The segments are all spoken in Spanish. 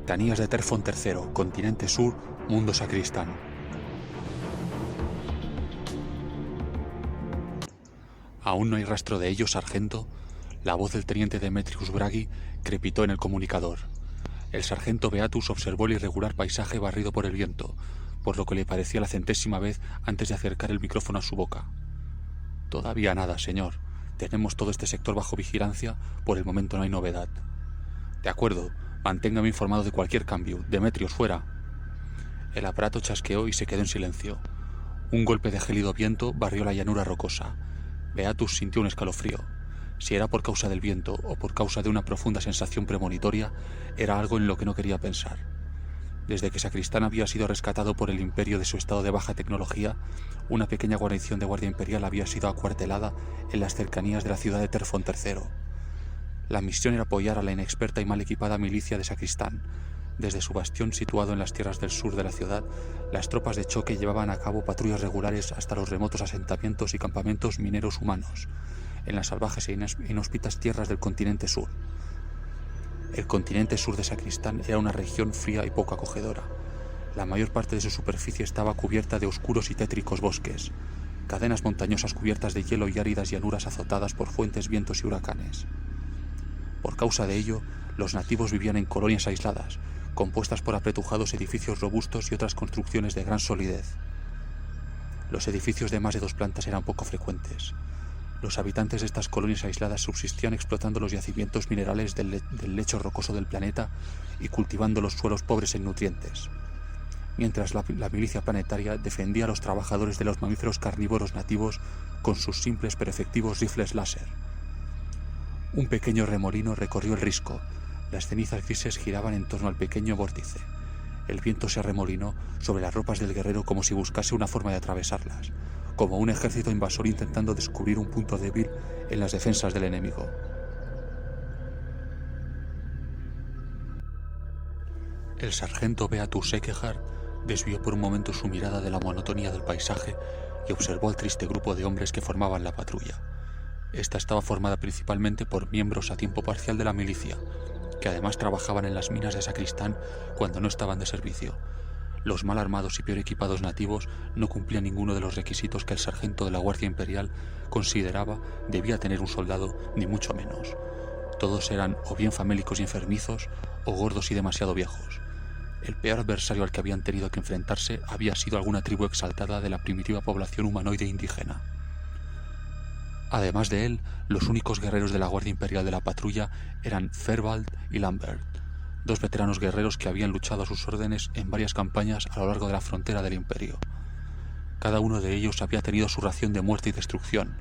Cercanías de Terfon III, Continente Sur, Mundo Sacristán. ¿Aún no hay rastro de ellos, sargento? La voz del teniente Demetrius Bragi crepitó en el comunicador. El sargento Beatus observó el irregular paisaje barrido por el viento, por lo que le parecía la centésima vez antes de acercar el micrófono a su boca. Todavía nada, señor. Tenemos todo este sector bajo vigilancia, por el momento no hay novedad. De acuerdo, manténgame informado de cualquier cambio. Demetrios, fuera. El aparato chasqueó y se quedó en silencio. Un golpe de gélido viento barrió la llanura rocosa. Beatus sintió un escalofrío. Si era por causa del viento o por causa de una profunda sensación premonitoria, era algo en lo que no quería pensar. Desde que Sacristán había sido rescatado por el Imperio de su estado de baja tecnología, una pequeña guarnición de Guardia Imperial había sido acuartelada en las cercanías de la ciudad de Terfon III. La misión era apoyar a la inexperta y mal equipada milicia de Sacristán. Desde su bastión situado en las tierras del sur de la ciudad, las tropas de choque llevaban a cabo patrullas regulares hasta los remotos asentamientos y campamentos mineros humanos, en las salvajes e inhóspitas tierras del continente sur. El continente sur de Sacristán era una región fría y poco acogedora. La mayor parte de su superficie estaba cubierta de oscuros y tétricos bosques, cadenas montañosas cubiertas de hielo y áridas llanuras azotadas por fuertes vientos y huracanes. Por causa de ello, los nativos vivían en colonias aisladas, compuestas por apretujados edificios robustos y otras construcciones de gran solidez. Los edificios de más de 2 plantas eran poco frecuentes. Los habitantes de estas colonias aisladas subsistían explotando los yacimientos minerales del lecho rocoso del planeta y cultivando los suelos pobres en nutrientes, mientras la milicia planetaria defendía a los trabajadores de los mamíferos carnívoros nativos con sus simples pero efectivos rifles láser. Un pequeño remolino recorrió el risco. Las cenizas grises giraban en torno al pequeño vórtice. El viento se arremolinó sobre las ropas del guerrero como si buscase una forma de atravesarlas, como un ejército invasor intentando descubrir un punto débil en las defensas del enemigo. El sargento Beatus Ekehard desvió por un momento su mirada de la monotonía del paisaje y observó al triste grupo de hombres que formaban la patrulla. Esta estaba formada principalmente por miembros a tiempo parcial de la milicia, que además trabajaban en las minas de Sacristán cuando no estaban de servicio. Los mal armados y peor equipados nativos no cumplían ninguno de los requisitos que el sargento de la Guardia Imperial consideraba debía tener un soldado, ni mucho menos. Todos eran o bien famélicos y enfermizos, o gordos y demasiado viejos. El peor adversario al que habían tenido que enfrentarse había sido alguna tribu exaltada de la primitiva población humanoide indígena. Además de él, los únicos guerreros de la Guardia Imperial de la patrulla eran Fervald y Lambert, 2 veteranos guerreros que habían luchado a sus órdenes en varias campañas a lo largo de la frontera del Imperio. Cada uno de ellos había tenido su ración de muerte y destrucción,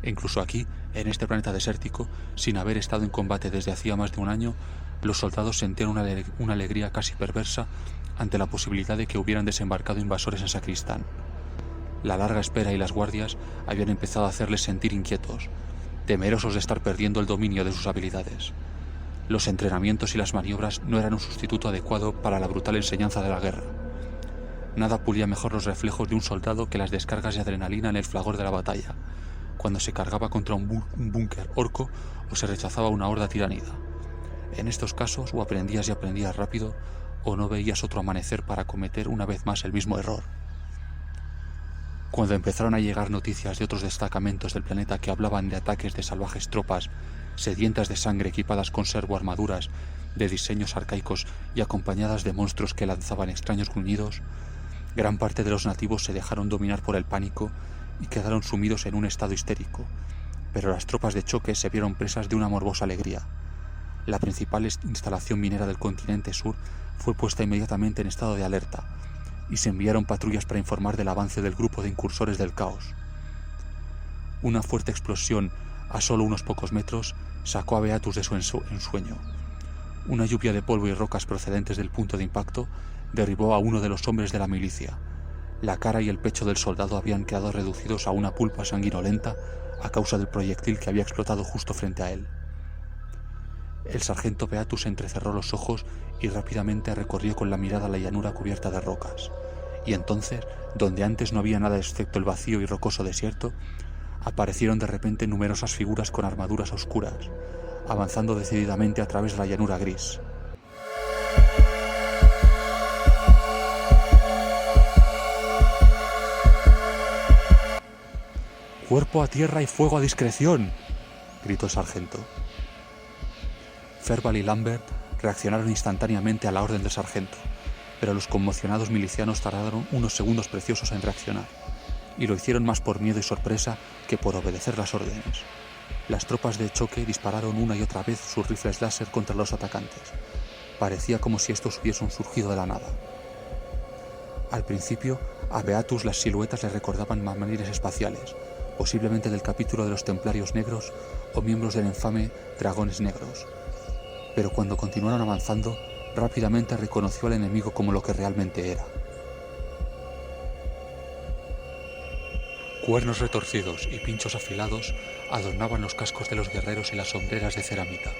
e incluso aquí, en este planeta desértico, sin haber estado en combate desde hacía más de un año, los soldados sentían una alegría casi perversa ante la posibilidad de que hubieran desembarcado invasores en Sacristán. La larga espera y las guardias habían empezado a hacerles sentir inquietos, temerosos de estar perdiendo el dominio de sus habilidades. Los entrenamientos y las maniobras no eran un sustituto adecuado para la brutal enseñanza de la guerra. Nada pulía mejor los reflejos de un soldado que las descargas de adrenalina en el fragor de la batalla, cuando se cargaba contra un búnker orco o se rechazaba una horda tiránida. En estos casos o aprendías y aprendías rápido, o no veías otro amanecer para cometer una vez más el mismo error. Cuando empezaron a llegar noticias de otros destacamentos del planeta que hablaban de ataques de salvajes tropas, sedientas de sangre equipadas con servoarmaduras de diseños arcaicos y acompañadas de monstruos que lanzaban extraños gruñidos, gran parte de los nativos se dejaron dominar por el pánico y quedaron sumidos en un estado histérico, pero las tropas de choque se vieron presas de una morbosa alegría. La principal instalación minera del continente sur fue puesta inmediatamente en estado de alerta, y se enviaron patrullas para informar del avance del grupo de incursores del caos. Una fuerte explosión a solo unos pocos metros sacó a Beatus de su ensueño. Una lluvia de polvo y rocas procedentes del punto de impacto derribó a uno de los hombres de la milicia. La cara y el pecho del soldado habían quedado reducidos a una pulpa sanguinolenta a causa del proyectil que había explotado justo frente a él. El sargento Beatus entrecerró los ojos y rápidamente recorrió con la mirada la llanura cubierta de rocas. Y entonces, donde antes no había nada excepto el vacío y rocoso desierto, aparecieron de repente numerosas figuras con armaduras oscuras, avanzando decididamente a través de la llanura gris. «¡Cuerpo a tierra y fuego a discreción!», gritó el sargento. Fairbanks y Lambert reaccionaron instantáneamente a la orden del sargento, pero los conmocionados milicianos tardaron unos segundos preciosos en reaccionar, y lo hicieron más por miedo y sorpresa que por obedecer las órdenes. Las tropas de choque dispararon una y otra vez sus rifles láser contra los atacantes. Parecía como si estos hubiesen surgido de la nada. Al principio, a Beatus las siluetas le recordaban marines espaciales, posiblemente del capítulo de los Templarios Negros o miembros del infame Dragones Negros. Pero cuando continuaron avanzando, rápidamente reconoció al enemigo como lo que realmente era. Cuernos retorcidos y pinchos afilados adornaban los cascos de los guerreros y las sombreras de cerámica.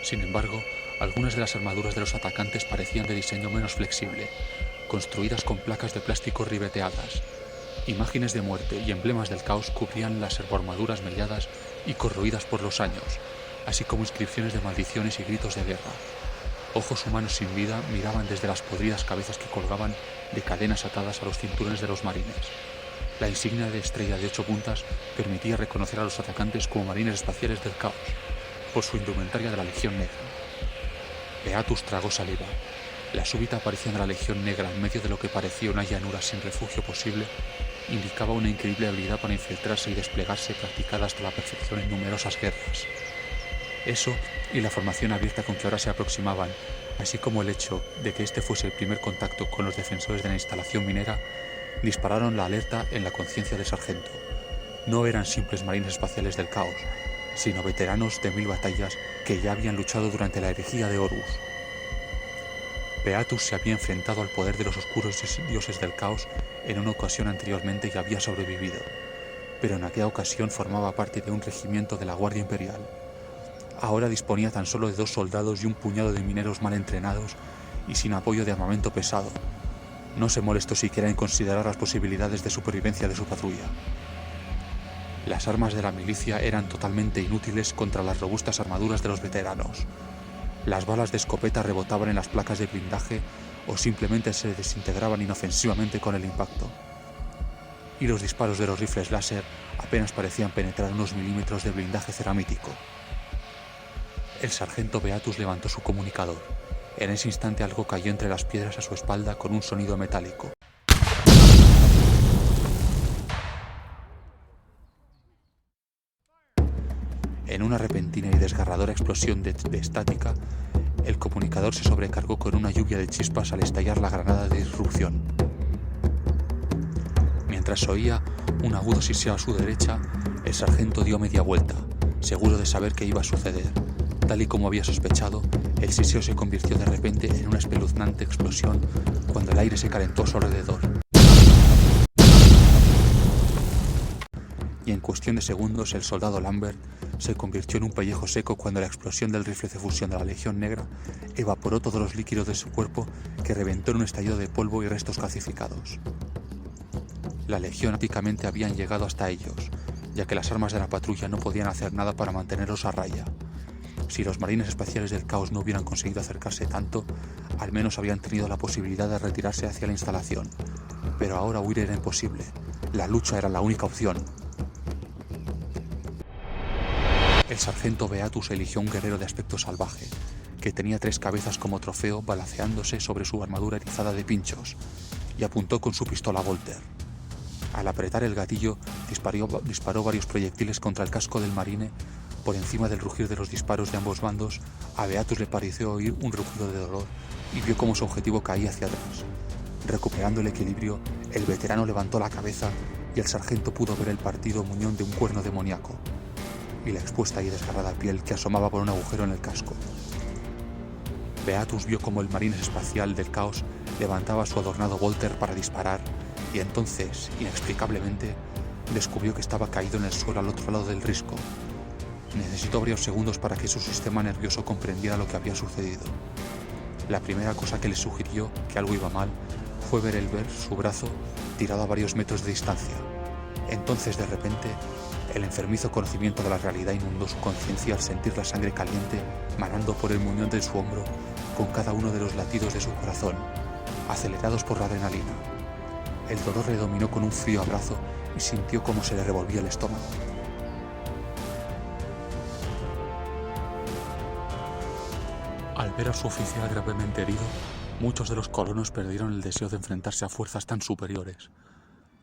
Sin embargo, algunas de las armaduras de los atacantes parecían de diseño menos flexible, construidas con placas de plástico ribeteadas. Imágenes de muerte y emblemas del caos cubrían las servoarmaduras mediadas y corroídas por los años, así como inscripciones de maldiciones y gritos de guerra. Ojos humanos sin vida miraban desde las podridas cabezas que colgaban de cadenas atadas a los cinturones de los marines. La insignia de estrella de 8 puntas permitía reconocer a los atacantes como marines espaciales del caos, por su indumentaria de la Legión Negra. Beatus tragó saliva. La súbita aparición de la Legión Negra en medio de lo que parecía una llanura sin refugio posible indicaba una increíble habilidad para infiltrarse y desplegarse practicada hasta la perfección en numerosas guerras. Eso y la formación abierta con que ahora se aproximaban, así como el hecho de que este fuese el primer contacto con los defensores de la instalación minera, dispararon la alerta en la conciencia del sargento. No eran simples marines espaciales del caos, sino veteranos de 1000 batallas que ya habían luchado durante la herejía de Horus. Beatus se había enfrentado al poder de los oscuros dioses del caos en una ocasión anteriormente y había sobrevivido, pero en aquella ocasión formaba parte de un regimiento de la Guardia Imperial. Ahora disponía tan solo de 2 soldados y un puñado de mineros mal entrenados y sin apoyo de armamento pesado. No se molestó siquiera en considerar las posibilidades de supervivencia de su patrulla. Las armas de la milicia eran totalmente inútiles contra las robustas armaduras de los veteranos. Las balas de escopeta rebotaban en las placas de blindaje o simplemente se desintegraban inofensivamente con el impacto. Y los disparos de los rifles láser apenas parecían penetrar unos milímetros de blindaje ceramítico. El sargento Beatus levantó su comunicador. En ese instante algo cayó entre las piedras a su espalda con un sonido metálico. En una repentina y desgarradora explosión de estática, el comunicador se sobrecargó con una lluvia de chispas al estallar la granada de disrupción. Mientras oía un agudo siseo a su derecha, el sargento dio media vuelta, seguro de saber qué iba a suceder. Tal y como había sospechado, el siseo se convirtió de repente en una espeluznante explosión cuando el aire se calentó a su alrededor. Y en cuestión de segundos el soldado Lambert se convirtió en un pellejo seco cuando la explosión del rifle de fusión de la Legión Negra evaporó todos los líquidos de su cuerpo, que reventó en un estallido de polvo y restos calcificados. La Legión prácticamente habían llegado hasta ellos, ya que las armas de la patrulla no podían hacer nada para mantenerlos a raya. Si los marines espaciales del caos no hubieran conseguido acercarse tanto, al menos habían tenido la posibilidad de retirarse hacia la instalación. Pero ahora huir era imposible. La lucha era la única opción. El sargento Beatus eligió un guerrero de aspecto salvaje, que tenía 3 cabezas como trofeo balanceándose sobre su armadura erizada de pinchos, y apuntó con su pistola Volter. Al apretar el gatillo, disparó varios proyectiles contra el casco del marine. Por encima del rugir de los disparos de ambos bandos, a Beatus le pareció oír un rugido de dolor y vio cómo su objetivo caía hacia atrás. Recuperando el equilibrio, el veterano levantó la cabeza y el sargento pudo ver el partido muñón de un cuerno demoníaco y la expuesta y desgarrada piel que asomaba por un agujero en el casco. Beatus vio como el marine espacial del caos levantaba su adornado Volter para disparar y entonces, inexplicablemente, descubrió que estaba caído en el suelo al otro lado del risco. Necesitó varios segundos para que su sistema nervioso comprendiera lo que había sucedido. La primera cosa que le sugirió que algo iba mal fue ver su brazo tirado a varios metros de distancia. Entonces, de repente, el enfermizo conocimiento de la realidad inundó su conciencia al sentir la sangre caliente manando por el muñón de su hombro con cada uno de los latidos de su corazón, acelerados por la adrenalina. El dolor le dominó con un frío abrazo y sintió cómo se le revolvía el estómago. Al ver a su oficial gravemente herido, muchos de los colonos perdieron el deseo de enfrentarse a fuerzas tan superiores.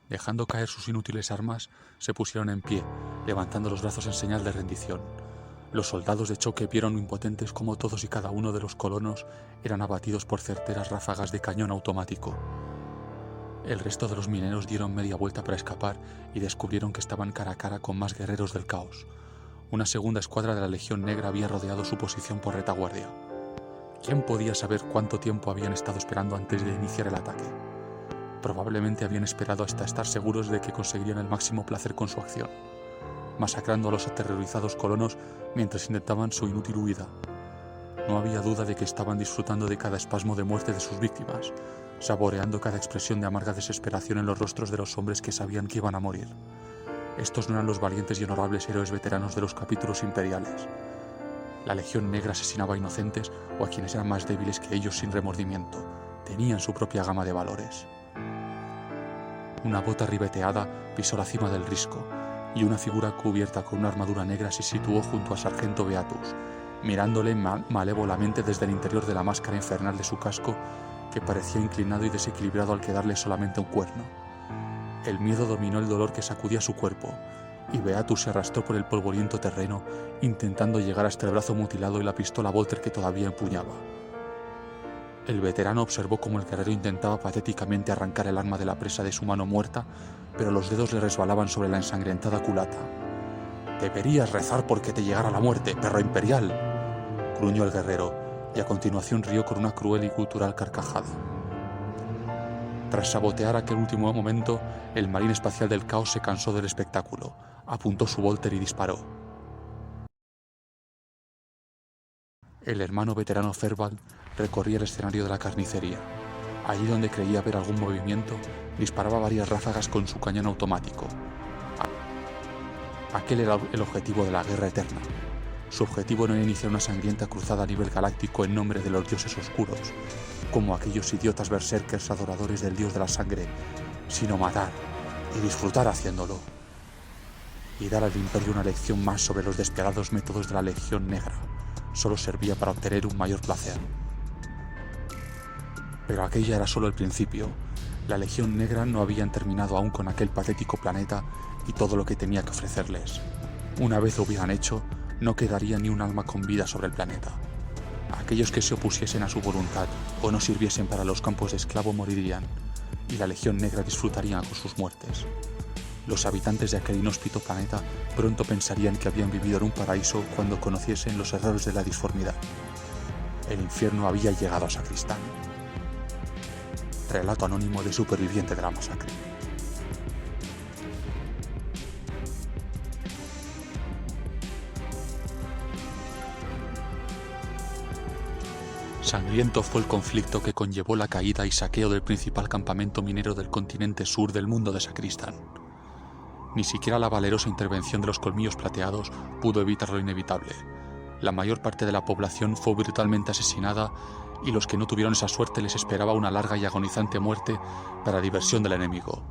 Dejando caer sus inútiles armas, se pusieron en pie, levantando los brazos en señal de rendición. Los soldados de choque vieron impotentes cómo todos y cada uno de los colonos eran abatidos por certeras ráfagas de cañón automático. El resto de los mineros dieron media vuelta para escapar y descubrieron que estaban cara a cara con más guerreros del caos. Una segunda escuadra de la Legión Negra había rodeado su posición por retaguardia. ¿Quién podía saber cuánto tiempo habían estado esperando antes de iniciar el ataque? Probablemente habían esperado hasta estar seguros de que conseguirían el máximo placer con su acción, masacrando a los aterrorizados colonos mientras intentaban su inútil huida. No había duda de que estaban disfrutando de cada espasmo de muerte de sus víctimas, saboreando cada expresión de amarga desesperación en los rostros de los hombres que sabían que iban a morir. Estos no eran los valientes y honorables héroes veteranos de los capítulos imperiales. La Legión Negra asesinaba a inocentes o a quienes eran más débiles que ellos sin remordimiento. Tenían su propia gama de valores. Una bota ribeteada pisó la cima del risco, y una figura cubierta con una armadura negra se situó junto al sargento Beatus, mirándole malévolamente desde el interior de la máscara infernal de su casco, que parecía inclinado y desequilibrado al quedarle solamente un cuerno. El miedo dominó el dolor que sacudía su cuerpo, y Beatus se arrastró por el polvoriento terreno, intentando llegar hasta el brazo mutilado y la pistola Volter que todavía empuñaba. El veterano observó cómo el guerrero intentaba patéticamente arrancar el arma de la presa de su mano muerta, pero los dedos le resbalaban sobre la ensangrentada culata. «Deberías rezar porque te llegara la muerte, perro imperial», gruñó el guerrero, y a continuación rió con una cruel y gutural carcajada. Tras sabotear aquel último momento, el marín espacial del caos se cansó del espectáculo, apuntó su Volter y disparó. El hermano veterano Fervald recorría el escenario de la carnicería. Allí donde creía ver algún movimiento, disparaba varias ráfagas con su cañón automático. Aquel era el objetivo de la guerra eterna. Su objetivo no era iniciar una sangrienta cruzada a nivel galáctico en nombre de los dioses oscuros, como aquellos idiotas berserkers adoradores del dios de la sangre, sino matar y disfrutar haciéndolo. Y dar al Imperio una lección más sobre los despiadados métodos de la Legión Negra solo servía para obtener un mayor placer. Pero aquella era solo el principio. La Legión Negra no habían terminado aún con aquel patético planeta y todo lo que tenía que ofrecerles. Una vez lo hubieran hecho, no quedaría ni un alma con vida sobre el planeta. Aquellos que se opusiesen a su voluntad o no sirviesen para los campos de esclavo morirían, y la Legión Negra disfrutaría con sus muertes. Los habitantes de aquel inhóspito planeta pronto pensarían que habían vivido en un paraíso cuando conociesen los errores de la disformidad. El infierno había llegado a Sacristán. Relato anónimo de superviviente de la masacre. Sangriento fue el conflicto que conllevó la caída y saqueo del principal campamento minero del continente sur del mundo de Sacristán. Ni siquiera la valerosa intervención de los colmillos plateados pudo evitar lo inevitable. La mayor parte de la población fue brutalmente asesinada y los que no tuvieron esa suerte les esperaba una larga y agonizante muerte para diversión del enemigo.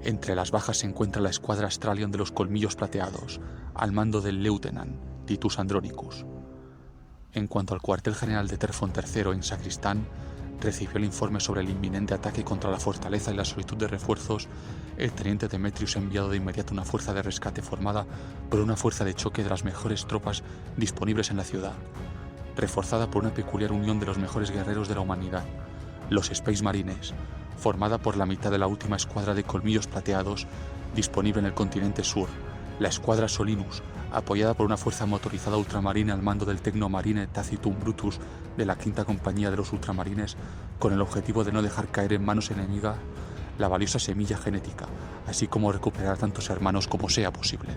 Entre las bajas se encuentra la escuadra Astralion de los colmillos plateados, al mando del Lieutenant Titus Andronicus. En cuanto al cuartel general de Terfon III en Sacristán, recibió el informe sobre el inminente ataque contra la fortaleza y la solicitud de refuerzos. El teniente Demetrius ha enviado de inmediato una fuerza de rescate formada por una fuerza de choque de las mejores tropas disponibles en la ciudad, reforzada por una peculiar unión de los mejores guerreros de la humanidad, los Space Marines, formada por la mitad de la última escuadra de colmillos plateados disponible en el continente sur, la escuadra Solinus, apoyada por una fuerza motorizada ultramarina al mando del Tecnomarine Tacitum Brutus de la quinta compañía de los ultramarines, con el objetivo de no dejar caer en manos enemigas la valiosa semilla genética, así como recuperar a tantos hermanos como sea posible.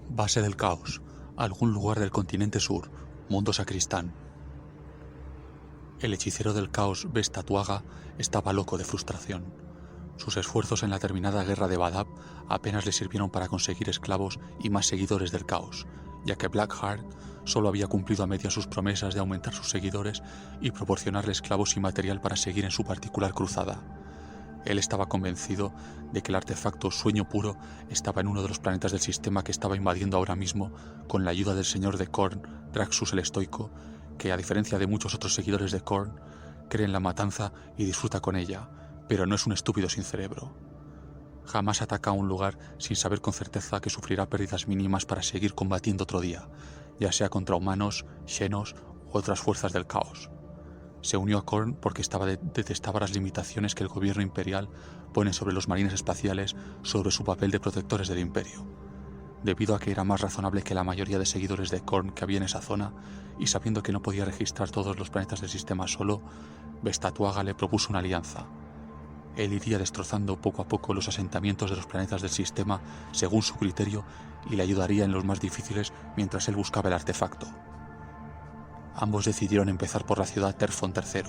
Base del caos, algún lugar del continente sur, mundo Sacristán. El hechicero del caos, Vestatuaga, estaba loco de frustración. Sus esfuerzos en la terminada guerra de Badab apenas le sirvieron para conseguir esclavos y más seguidores del caos, ya que Blackheart solo había cumplido a medias sus promesas de aumentar sus seguidores y proporcionarle esclavos y material para seguir en su particular cruzada. Él estaba convencido de que el artefacto Sueño Puro estaba en uno de los planetas del sistema que estaba invadiendo ahora mismo con la ayuda del señor de Khorne, Draxus el Estoico, que, a diferencia de muchos otros seguidores de Khorne, cree en la matanza y disfruta con ella, pero no es un estúpido sin cerebro. Jamás ataca a un lugar sin saber con certeza que sufrirá pérdidas mínimas para seguir combatiendo otro día, ya sea contra humanos, xenos u otras fuerzas del caos. Se unió a Khorne porque detestaba las limitaciones que el gobierno imperial pone sobre los marines espaciales sobre su papel de protectores del imperio. Debido a que era más razonable que la mayoría de seguidores de Khorne que había en esa zona, y sabiendo que no podía registrar todos los planetas del sistema solo, Bestatuaga le propuso una alianza. Él iría destrozando poco a poco los asentamientos de los planetas del sistema según su criterio y le ayudaría en los más difíciles mientras él buscaba el artefacto. Ambos decidieron empezar por la ciudad Terfon III,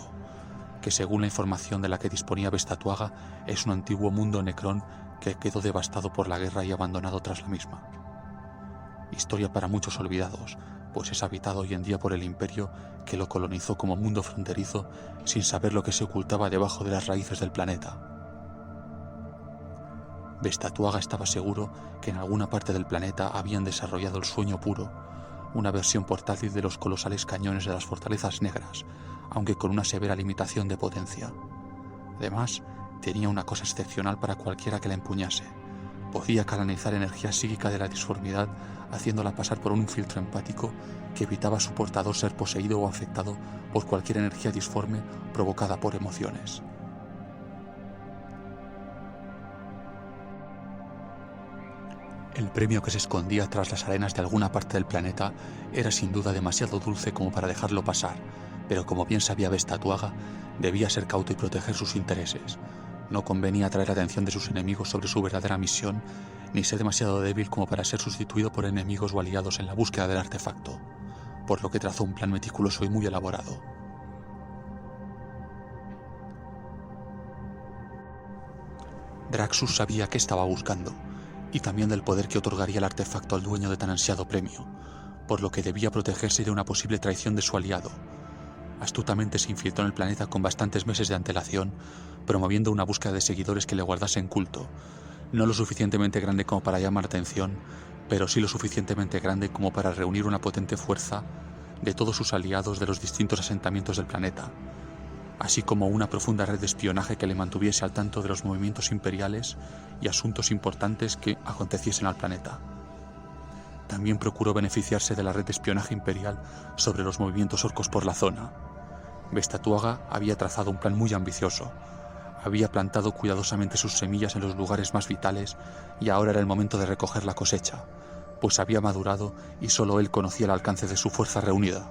que según la información de la que disponía Bestatuaga es un antiguo mundo Necrón que quedó devastado por la guerra y abandonado tras la misma. Historia para muchos olvidados, pues es habitado hoy en día por el Imperio, que lo colonizó como mundo fronterizo sin saber lo que se ocultaba debajo de las raíces del planeta. Bestatuaga estaba seguro que en alguna parte del planeta habían desarrollado el Sueño Puro, una versión portátil de los colosales cañones de las fortalezas negras, aunque con una severa limitación de potencia. Además, tenía una cosa excepcional para cualquiera que la empuñase: podía canalizar energía psíquica de la disformidad, haciéndola pasar por un filtro empático que evitaba a su portador ser poseído o afectado por cualquier energía disforme provocada por emociones. El premio que se escondía tras las arenas de alguna parte del planeta era sin duda demasiado dulce como para dejarlo pasar, pero como bien sabía Bestatuaga, debía ser cauto y proteger sus intereses. No convenía atraer la atención de sus enemigos sobre su verdadera misión, ni ser demasiado débil como para ser sustituido por enemigos o aliados en la búsqueda del artefacto, por lo que trazó un plan meticuloso y muy elaborado. Draxus sabía qué estaba buscando, y también del poder que otorgaría el artefacto al dueño de tan ansiado premio, por lo que debía protegerse de una posible traición de su aliado. Astutamente se infiltró en el planeta con bastantes meses de antelación, promoviendo una búsqueda de seguidores que le guardasen culto, no lo suficientemente grande como para llamar atención, pero sí lo suficientemente grande como para reunir una potente fuerza de todos sus aliados de los distintos asentamientos del planeta, así como una profunda red de espionaje que le mantuviese al tanto de los movimientos imperiales y asuntos importantes que aconteciesen al planeta. También procuró beneficiarse de la red de espionaje imperial sobre los movimientos orcos por la zona. Bestatuaga había trazado un plan muy ambicioso. Había plantado cuidadosamente sus semillas en los lugares más vitales y ahora era el momento de recoger la cosecha, pues había madurado y solo él conocía el alcance de su fuerza reunida.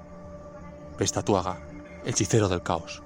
Bestatuaga, hechicero del caos.